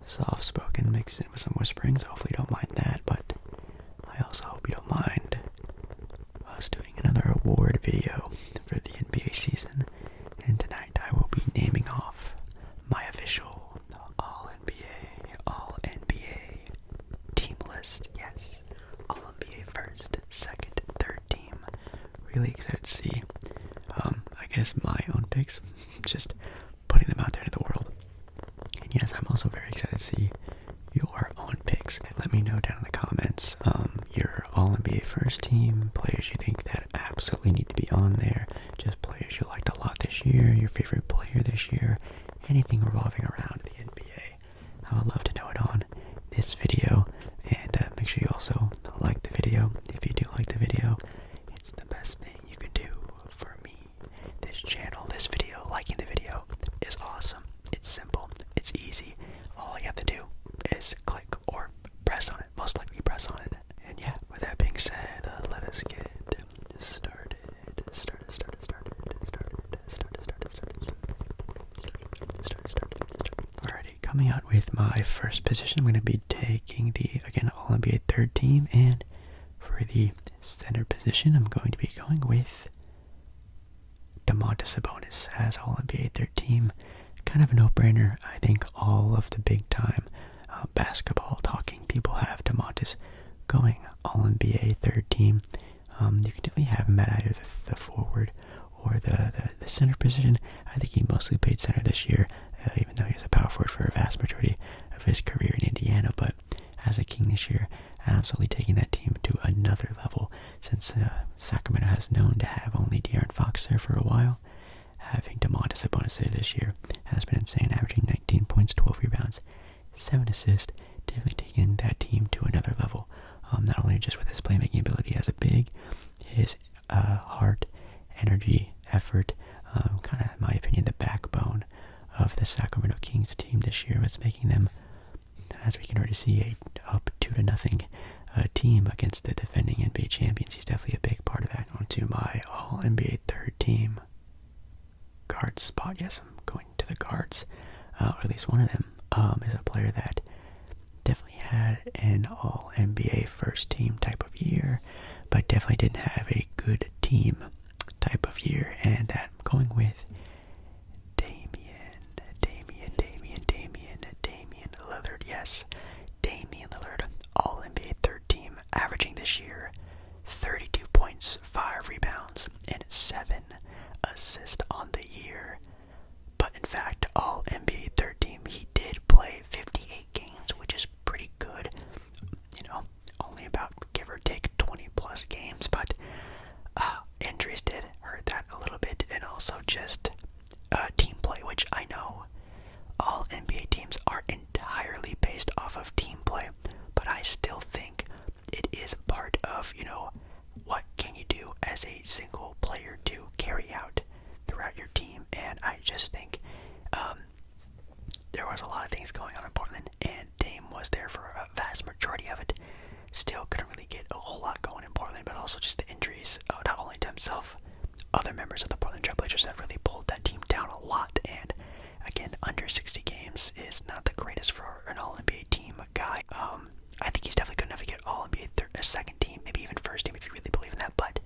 soft-spoken mixed in with some whispering, so hopefully you don't mind that, but I also hope you don't mind us doing another award video for the NBA season, and tonight I will be naming off my official All-NBA team list. Yes, All-NBA first, second, third team. Really excited to see, I guess, my own picks, just putting them out there to the world. And yes, I'm also very excited to see your own picks. Let me know down in the comments your All-NBA first team, players you think that absolutely need to be on there, just players you liked a lot this year, your favorite player this year, anything revolving around the NBA. I would love to know it on this video, and make sure you also like the video. If you do like the video, it's the best thing you can do for me, this channel, this video. Liking the video is awesome. It's simple, it's easy. All you have to do is click or press on it, most likely press on it. And yeah, with that being said, let us get started. Alrighty, coming out with my first position, I'm going to be taking the, again, All-NBA third team, and for the center position, I'm going to be going with Sabonis as All-NBA third team. Kind of a no-brainer. I think all of the big-time basketball talking people have Domantas going All-NBA third team. You can definitely have him at either the forward or the center position. I think he mostly played center this year, even though he was a power forward for a vast majority of his career in Indiana. But as a King this year, absolutely taking that team to another level, since Sacramento has known to have only De'Aaron Fox there for a while. Having Domantas Sabonis there this year has been insane, averaging 19 points, 12 rebounds, 7 assists, definitely taking that team to another level. Not only just with his playmaking ability as a big, his heart, energy, effort, kind of, in my opinion, the backbone of the Sacramento Kings team this year, was making them, as we can already see, a up 2-0 team against the defending NBA champions. He's definitely a big part of that. On to my All-NBA third team guard spot. Yes, I'm going to the guards, or at least one of them is a player that definitely had an All-NBA first team type of year, but definitely didn't have a good team type of year, and that I'm going with Damian Lillard. Yes, Damian Lillard, All-NBA third team, averaging this year 32 points, 5 rebounds, and 7 assists on the year. But in fact, All-NBA third team, he did play 58 games, which is pretty good. Only about, give or take, 20 plus games, but injuries did hurt that a little bit, and also just team play, which I know all NBA teams are entirely based off of team play, but I still think it is part of, what can you do as a single player to carry out throughout your team. And I just think there was a lot of things going on in Portland, and Dame was there for a vast majority of it. Still couldn't really get a whole lot going in Portland, but also just the injuries, not only to himself, other members of the Portland Trail Blazers have really pulled that team down a lot. And again, under 60 games is not the greatest for an All-NBA team guy. I think he's definitely good enough to get All-NBA second team, maybe even first team if you really believe in that, but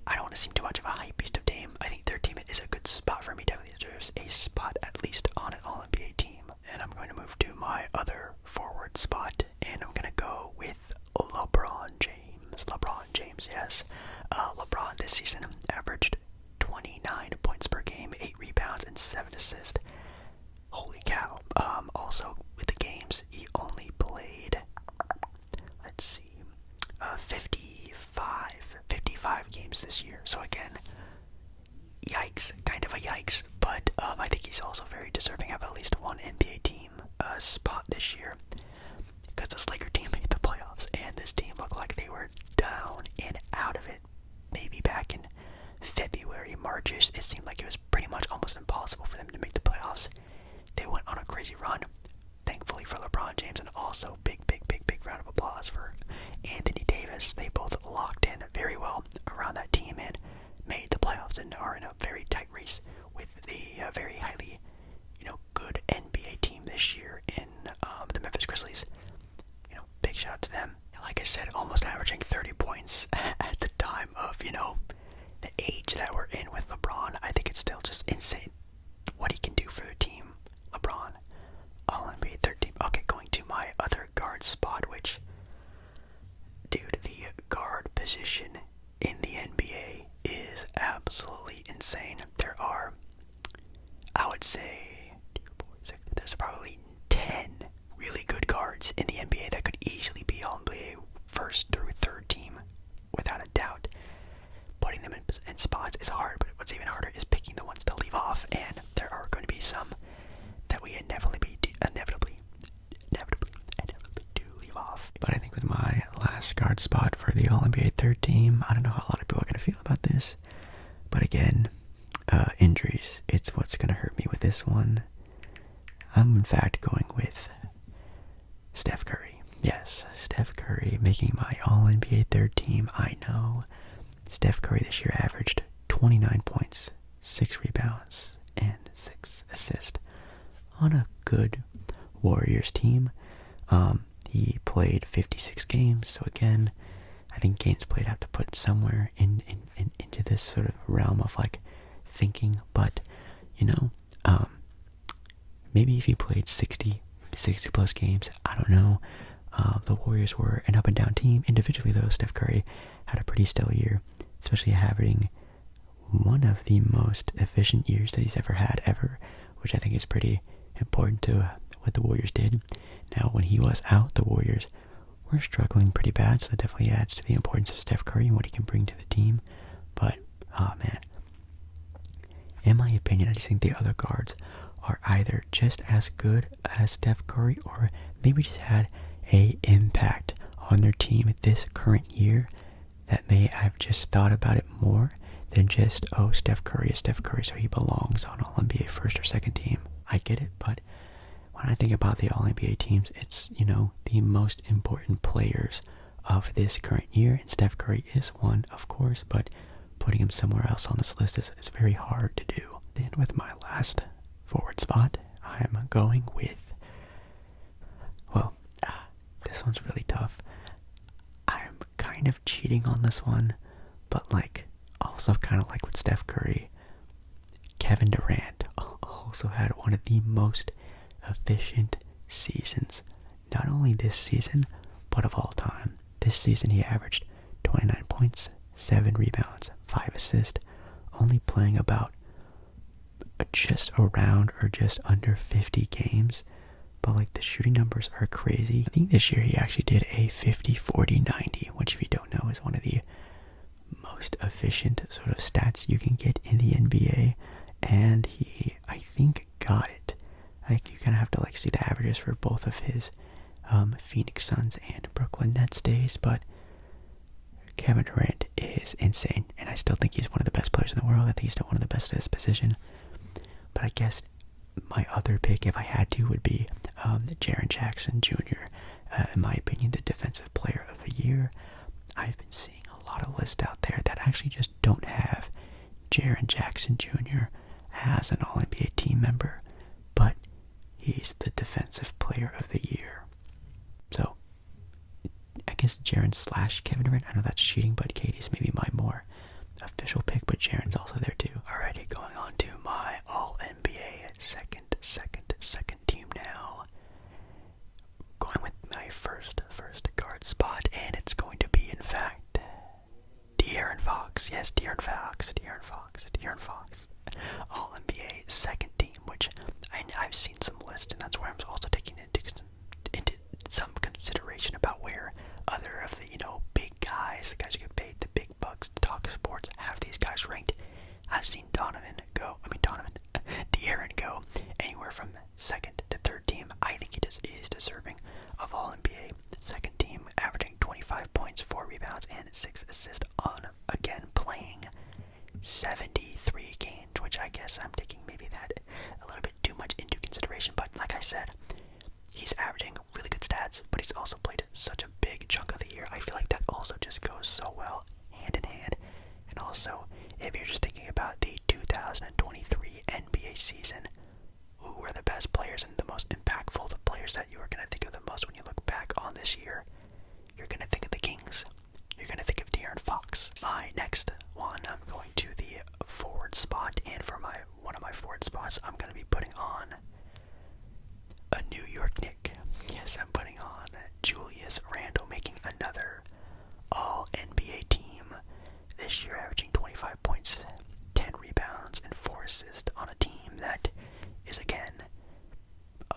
I don't want to seem too much of a hype beast of Dame. I think third team is a good spot for me, definitely deserves a spot at least on an All-NBA team. And I'm going to move to my other forward spot, and I'm going to go with LeBron James, yes. LeBron this season averaged 29 points per game, 8 rebounds, and 7 assists. Holy cow. Also, with the games, he only played, 55 games this year. So again, yikes, kind of a yikes, but I think he's also very deserving of at least one NBA team spot this year, because this Laker team made the playoffs, and this team looked like they were down and out of it. Maybe back in February, March-ish, it seemed like it was pretty much almost impossible for them to make the playoffs. They went on a crazy run, thankfully for LeBron James, and also big round of applause for Anthony Davis. They both locked in very well around that team and made the playoffs and are in a very tight race with the very highly, good NBA team this year in Grizzlies. Big shout out to them. Like I said, almost averaging 30 points at the time of, the age that we're in with LeBron. I think it's still just insane what he can do for the team. LeBron, All-NBA third team. Okay, going to my other guard spot, which, dude, the guard position in the NBA is absolutely insane. There are, I would say, there's probably 10 really good guards in the NBA that could easily be All-NBA first through third team, without a doubt. Putting them in spots is hard, but what's even harder is picking the ones to leave off, and there are going to be some that we inevitably do leave off. But I think with my last guard spot for the All-NBA third team, I don't know how a lot of people are going to feel about this, but again, injuries, it's what's going to hurt me with this one. I'm in fact going with Steph Curry. Yes, Steph Curry making my All-NBA third team. I know Steph Curry this year averaged 29 points, 6 rebounds, and 6 assists on a good Warriors team. He played 56 games, so again, I think games played have to put somewhere into this sort of realm of like thinking, but maybe if he played 60 plus games, I don't know. The Warriors were an up and down team. Individually though, Steph Curry had a pretty stellar year, especially having one of the most efficient years that he's ever had, which I think is pretty important to what the Warriors did. Now, when he was out, the Warriors were struggling pretty bad, so that definitely adds to the importance of Steph Curry and what he can bring to the team. But, man, in my opinion, I just think the other guards are either just as good as Steph Curry or maybe just had a impact on their team this current year that may have just thought about it more than just, oh, Steph Curry is Steph Curry, so he belongs on All-NBA first or second team. I get it, but when I think about the All-NBA teams, it's, the most important players of this current year, and Steph Curry is one, of course, but putting him somewhere else on this list is very hard to do. Then with my last forward spot, I'm going with, this one's really tough. I'm kind of cheating on this one, but also kind of like with Steph Curry, Kevin Durant also had one of the most efficient seasons, not only this season, but of all time. This season he averaged 29 points, 7 rebounds, 5 assists, only playing about just around or just under 50 games, but the shooting numbers are crazy. I think this year he actually did a 50-40-90, which if you don't know is one of the most efficient sort of stats you can get in the NBA, and he, I think, got it. You kind of have to see the averages for both of his Phoenix Suns and Brooklyn Nets days, but Kevin Durant is insane, and I still think he's one of the best players in the world. I think he's still one of the best at his position. But I guess my other pick, if I had to, would be Jaren Jackson Jr., in my opinion, the Defensive Player of the Year. I've been seeing a lot of lists out there that actually just don't have Jaren Jackson Jr. as an All-NBA team member, but he's the Defensive Player of the Year. So, I guess Jaren / Kevin Durant. I know that's cheating, but KD's maybe my more official pick, but Jaren's also there too. Alrighty, going on to my All-NBA second team now. Going with my first guard spot, and it's going to be, in fact, De'Aaron Fox. Yes, De'Aaron Fox. All-NBA second team, which I've seen some lists, and that's where I'm also taking into some consideration about where other of the, big guys, the guys who get paid the big bucks to talk sports, have these guys ranked. I've seen De'Aaron go anywhere from second to third team. I think he's deserving of All-NBA second team, averaging 25 points, 4 rebounds, and 6 assists on, again, playing 73 games, which I guess I'm taking maybe that a little bit too much into consideration, but like I said, he's averaging really good stats, but he's also played such a big chunk of the year. I feel like that also just goes so well hand in hand. And also, if you're just thinking about the 2023 NBA season, who were the best players and the most impactful, the players that you were going to think of the most when a New York Knick. Yes, I'm putting on Julius Randle, making another All-NBA team this year, averaging 25 points, 10 rebounds, and 4 assists on a team that is, again,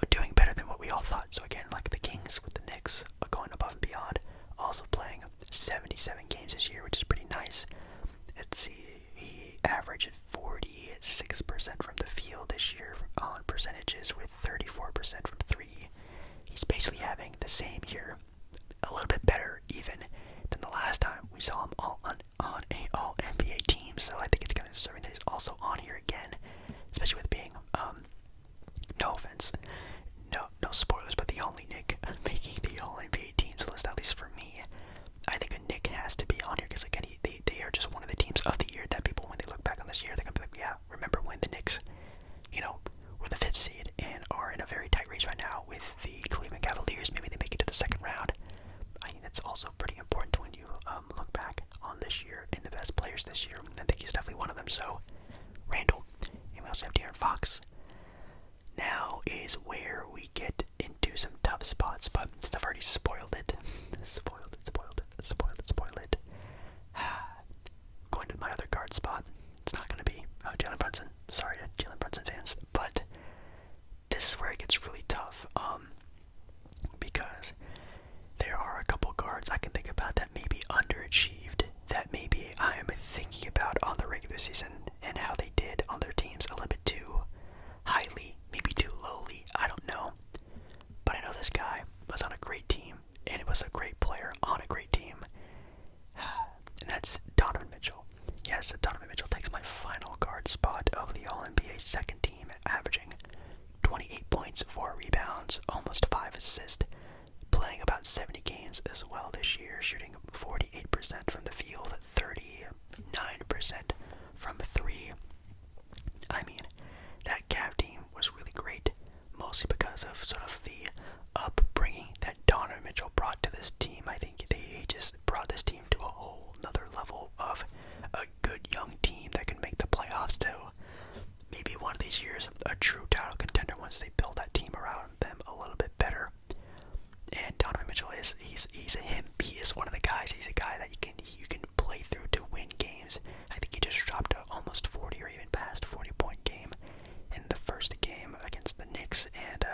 doing better than what we all thought. So again, like the Kings with the Knicks going above and beyond, also playing 77 games this year, which is pretty nice. Let's see, he averaged 46% from the field this year on percentages, with 34% from 3. He's basically having the same year, a little bit better even than the last time we saw him on a All-NBA team. So I think it's kind of deserving that he's also on here again, especially with being, no offense, no spoilers, but the only Knick making the All-NBA teams list, at least for me. I think a Knick has to be on here because, again, they are just one of the teams of the year that people, when they look back on this year, they're going to be like, yeah, remember when the Knicks, were the 5th seed and are in a very tight race right now with the Cleveland Cavaliers. Maybe they make it to the 2nd round. I think that's also pretty important when you look back on this year and the best players this year. I think he's definitely one of them. So, Randall. And we also have De'Aaron Fox. Now is where we get into some tough spots, but since I've already spoiled it. Going to my other guard spot, it's not going to be Jalen Brunson. Sorry to Jalen Brunson fans, but this is where it gets really tough, because there are a couple guards I can think about that maybe underachieved, that maybe I'm thinking about on the regular season and how they did on their teams a little bit too highly, maybe too lowly, I don't know. But I know this guy was on a great team, and it was a great player on a great team, and that's Donovan Mitchell. Yes, Donovan Mitchell takes my final guard spot of the All-NBA 2nd team, averaging 28 points, 4 rebounds, almost 5 assists, playing about 70 games as well this year, shooting 48% from the field, 39% from 3. I mean, that Cav team was really great, mostly because of sort of the upbringing that Donovan Mitchell brought to this team. I think they just brought this team to a whole nother level of a good young team that can make the playoffs too. Maybe one of these years, a true title contender once they build that team around them a little bit better. And Donovan Mitchell he's a him. He is one of the guys. He's a guy that you can play through to win games. I think he just dropped a almost 40 or even past 40-point game in the first game against the Knicks. And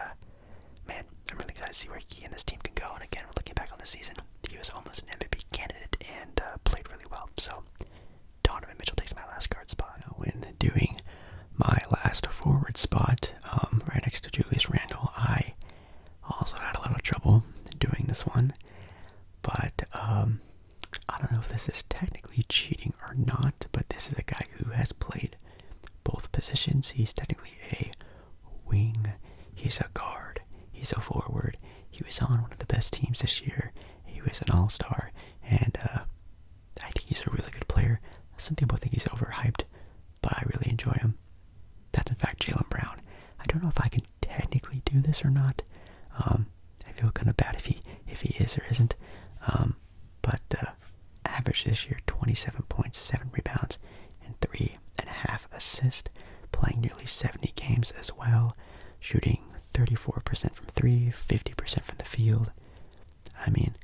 man, I'm really excited to see where he and this team can go. And again, looking back on the season, he was almost an MVP candidate and played really well. So Donovan Mitchell takes my last guard spot. When doing my last forward spot, right next to Julius Randle, I also had a little trouble doing this one, but I don't know if this is technically cheating or not, but this is a guy who has played both positions. He's technically a wing, he's a guard, he's a forward. He was on one of the best teams this year. He was an all-star, and I think he's a really good player. Some people think he's overhyped, but I really enjoy him. That's in fact Jaylen Brown. I don't know if I can technically do this or not. I feel kind of bad if he is or isn't. But average this year 27 points, 7 rebounds, and 3.5 assists, playing nearly 70 games as well, shooting 34% from 3, 50% from the field. I mean,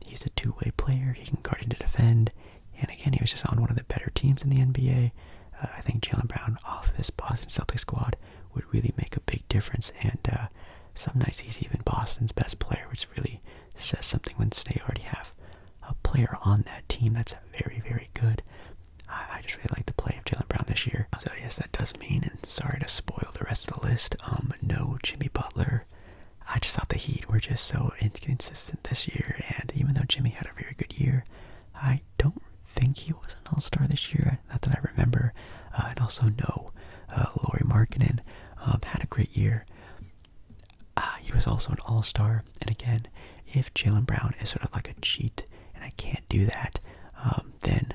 he's a two-way player. He can guard and defend. And again, he was just on one of the better teams in the NBA. I think Jaylen Brown off this Boston Celtics squad would really make a big difference. And some nights he's even Boston's best player, which really says something when they already have a player on that team that's very, very good. I just really like the play of Jaylen Brown this year. So yes, that does mean, and sorry to spoil the rest of the list, no Jimmy Butler. I just thought the Heat were just so inconsistent this year, and even though Jimmy had a very good year, I don't think he was an all-star this year, not that I remember. And also no Lauri Markkanen had a great year. He was also an all-star, and again, if Jaylen Brown is sort of like a cheat, and I can't do that, then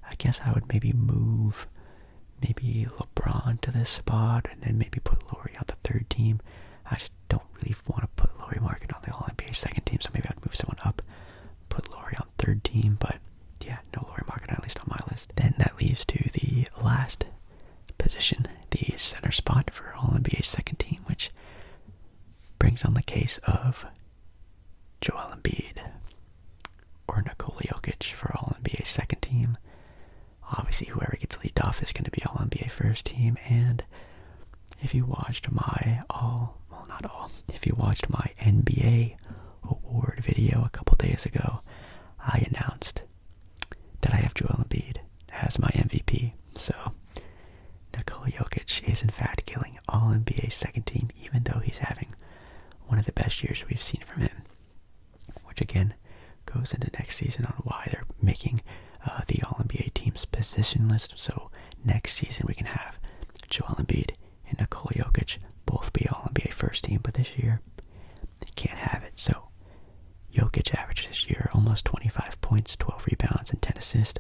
I guess I would maybe move maybe LeBron to this spot, and then maybe put Lauri on the 3rd team. I just don't really want to put Lauri Markkanen on the All-NBA 2nd team, so maybe I'd move someone up, put Lauri on 3rd team, but yeah, no Lauri Markkanen at least on my list. Then that leaves to the last position, the center spot for All-NBA 2nd team, which things on the case of Joel Embiid or Nikola Jokic for All-NBA second team. Obviously, whoever gets lead off is going to be All-NBA first team, and if you watched my if you watched my NBA award video a couple days ago, I announced that I have Joel Embiid as my MVP. So, Nikola Jokic is in fact killing All-NBA second team, even though he's having one of the best years we've seen from him. Which again, goes into next season on why they're making the All-NBA team's position list. So, next season we can have Joel Embiid and Nikola Jokic both be All-NBA first team, but this year, they can't have it. So, Jokic averaged this year almost 25 points, 12 rebounds, and 10 assists,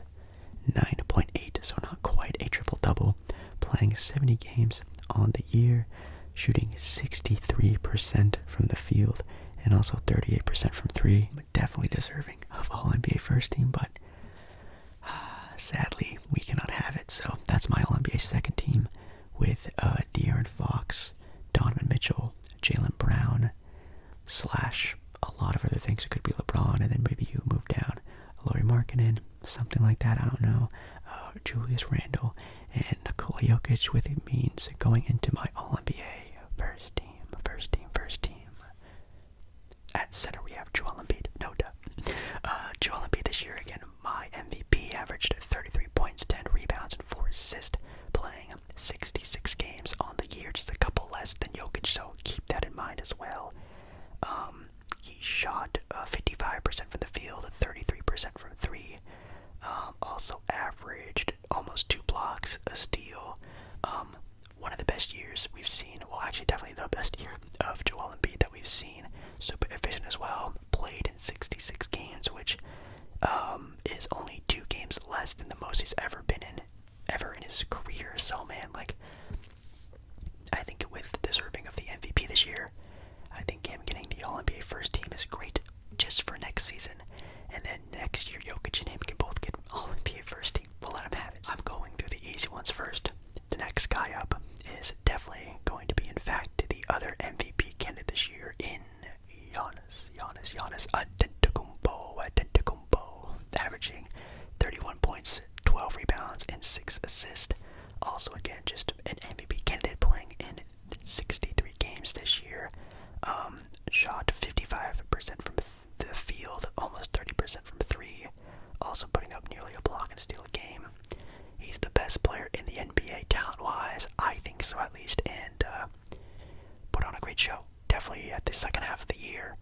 9.8, so not quite a triple-double, playing 70 games on the year, shooting 63% from the field, and also 38% from three. Definitely deserving of All-NBA first team, but sadly, we cannot have it. So, that's my All-NBA second team with De'Aaron Fox, Donovan Mitchell, Jaylen Brown, / a lot of other things. It could be LeBron, and then maybe you move down Lauri Markkanen, something like that, I don't know. Julius Randle, and Nikola Jokic, with it means going into my All-NBA first team. At center, we have Joel Embiid, no doubt. Joel Embiid this year, again, my MVP, averaged 33 points, 10 rebounds, and 4 assists, playing 66 games on the year, just a couple less than Jokic, so keep that in mind as well. He shot 55% from the field, 33% from three. Also averaged almost 2 blocks, a steal. One of the best years we've seen. Well, actually, definitely the best year of Joel Embiid that we've seen. Super efficient as well. Played in 66 games, which is only 2 games less than the most he's ever been in his career. So, man, I think with deserving of the MVP this year, I think him getting the All-NBA first team is great just for next season. And then next year, Jokic and him can both get All-NBA first team. We'll let him have it. I'm going through the easy ones first. The next guy up is definitely going to be, in fact, the other MVP candidate this year in Giannis Antetokounmpo, averaging 31 points, 12 rebounds, and 6 assists. Also, again, just an MVP candidate playing in 63 games this year. Shot 55% from the field, almost 30% from three. Also putting up nearly a block and steal a game. He's the best player in the NBA talent-wise, I think so at least, and put on a great show. Definitely at the second half of the year,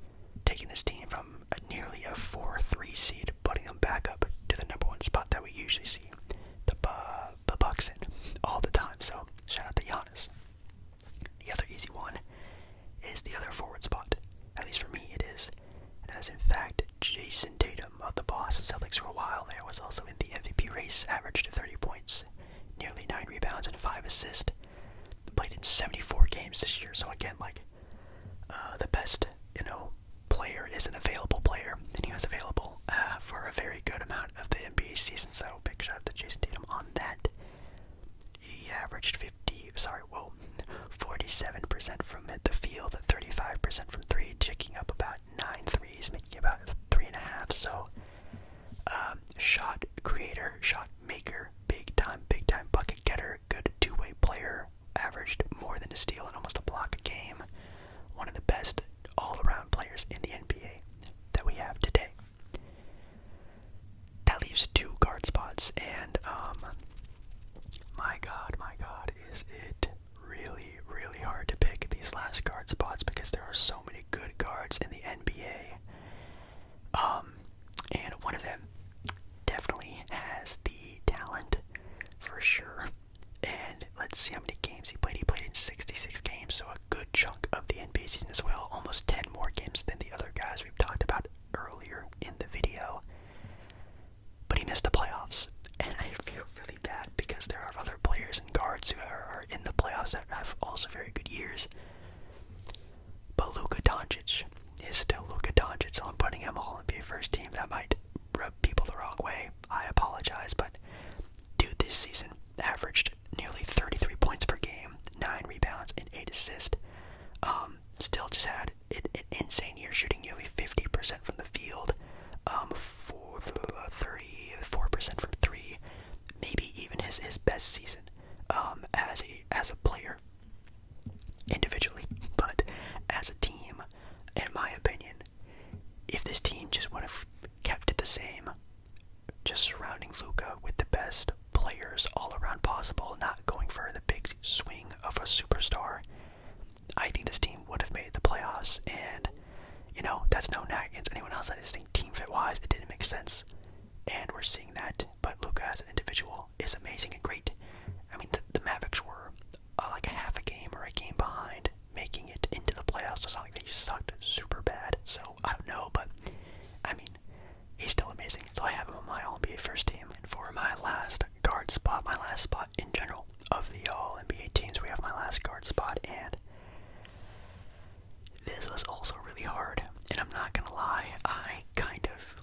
taking this team from nearly a 4-3 seed, putting them back up to the number 1 spot that we usually see the Bucks in all the time. So shout out to Giannis. The other easy one is the other forward spot. At least for me, it is. And that is, in fact, Jayson Tatum of the Boston Celtics for a while there. Was also in the MVP race, averaged 30 points, nearly 9 rebounds, and 5 assists. Played in 74 games this year. So again, the best, player is an available player, and he was available for a very good amount of the NBA season. So big shout out to Jayson Tatum on that. He averaged 47% from the field, 35% from three, ticking up about 9 threes, making about 3.5. So, shot creator, shot maker, big time bucket getter, good two-way player, averaged more than a steal and almost a block a game. One of the best all-around players in the NBA that we have today. That leaves 2 guard spots, and my God, is it really hard to pick these last guard spots because there are so many good guards in the NBA. And one of them definitely has the talent for sure. And let's see how many games he played. He played in 66 games, so a good chunk of the NBA season as well. Almost 10 more games than the other guys we've talked about earlier in the video. But he missed the playoffs. And I feel really bad because there are other players and guards who are in the playoffs that have also very good years. But Luka Doncic is still Luka Doncic, so I'm putting him All-NBA first team. That might rub people the wrong way. I apologize, but dude this season averaged nearly 33 points per game, 9 rebounds, and 8 assists. Still just had same, just surrounding Luka with the best players all around possible, not going for the big swing of a superstar, I think this team would have made the playoffs. And, that's no knock against anyone else. I just think team fit wise, it didn't make sense. And we're seeing that. But Luka as an individual is amazing and great. I mean, the Mavericks were like a half a game or a game behind making it into the playoffs. So it's not like they just sucked super bad. So I don't know, but I mean, he's still amazing. So I have him on my All-NBA first team. And for my last guard spot, my last spot in general of the All-NBA teams, we have my last guard spot. And this was also really hard. And I'm not gonna lie, I kind of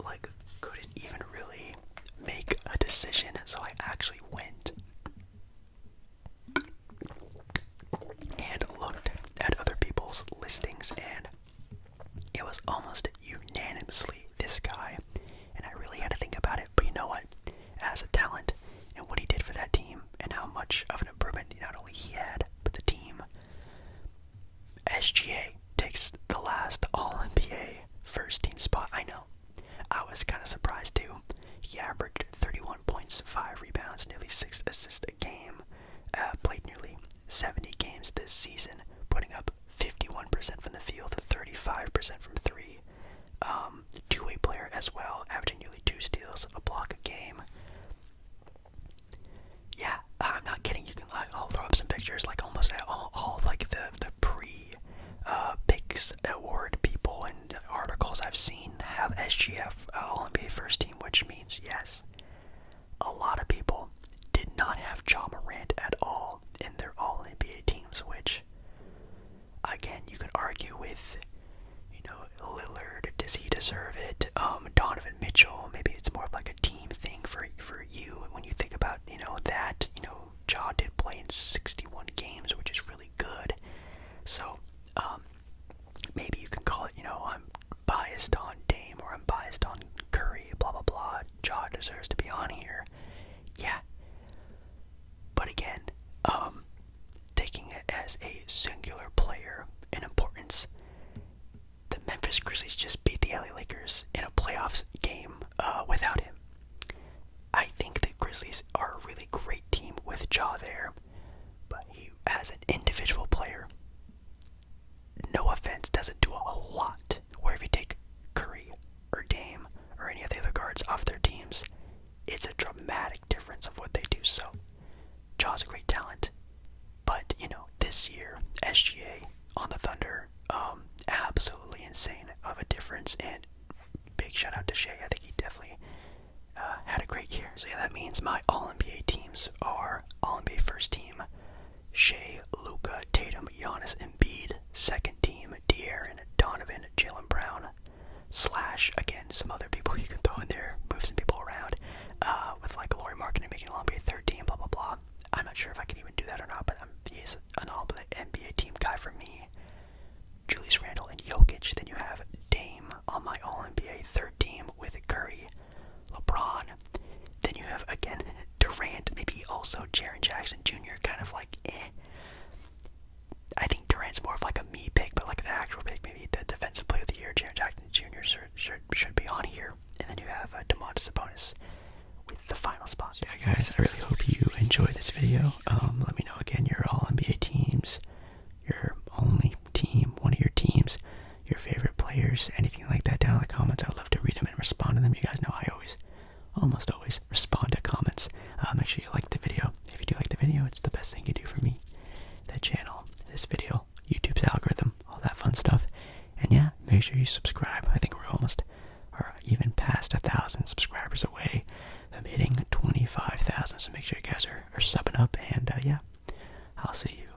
couldn't even really make a decision. So I actually went and looked at other people's listings, and it was almost unanimously this guy. And I really had to think about it. But you know what? As a talent and what he did for that team and how much of an improvement not only he had, but the team, SGA takes the last All-NBA first team spot. I know. I was kind of surprised too. He averaged 31 points, 5 rebounds, nearly 6 assists a game. Played nearly 70 games this season, putting up 51% from the field, 35% from 3. Two-way player as well, averaging nearly 2 steals, a block a game. Yeah, I'm not kidding. You can I'll throw up some pictures, almost all the pre-picks award people and articles I've seen have SGF All-NBA first team, which means yes, a lot of people did not have Ja Morant at all in their All-NBA teams, which, again, you can argue with, Lillard, does he deserve it? Donovan Mitchell, maybe it's more of a team thing for you when you think about, that, Ja did play in 61 games, which is really good. So, maybe you can call it, I'm biased on Dame or I'm biased on Curry, blah, blah, blah. Ja deserves to be on here. Yeah. But again, taking it as a singular player in importance, the Memphis Grizzlies just beat the LA Lakers in a playoffs game without him. I think the Grizzlies are a really great team with Ja there, but he, as an individual player, no offense, doesn't do a whole lot. Where if you take Curry or Dame or any of the other guards off their teams, it's a dramatic difference of what they do. So, Ja's a great talent, but this year SGA on the Thunder, absolutely insane of a difference. And big shout out to Shea. I think he definitely had a great year. So yeah, that means my All-NBA teams are All-NBA first team, Shea, Luka, Tatum, Giannis, Embiid. Second team, De'Aaron, Donovan, Jaylen Brown, / again, some other people you can throw in there, move some people around, with Lauri Markkanen making an All-NBA third team, blah, blah, blah. I'm not sure if I can even do that or not, but he's an All-NBA team guy for me. Julius Randle and Jokic. Then you have Dame on my All-NBA third team with Curry, LeBron. Then you have, again, Durant, maybe also Jaren Jackson Jr., kind of I think Durant's more of a me pick, but the actual pick, maybe the defensive player of the year, Jaren Jackson Jr. should be on here. And then you have Domantas Sabonis with the final spot. So yeah, guys, I really hope you enjoyed this video. Let me know again your All-NBA teams, your only team, one of your teams, your favorite players, anything like that down in the comments. I'd love to read them and respond to them. You guys know I almost always respond to comments. Make sure you like the video. If you do like the video, it's the best thing you do for me, the channel, this video, YouTube's algorithm, all that fun stuff. And yeah, make sure you subscribe. I think we're almost, or even past 1,000 subscribers away from hitting 25,000. So make sure you guys are subbing up. And yeah, I'll see you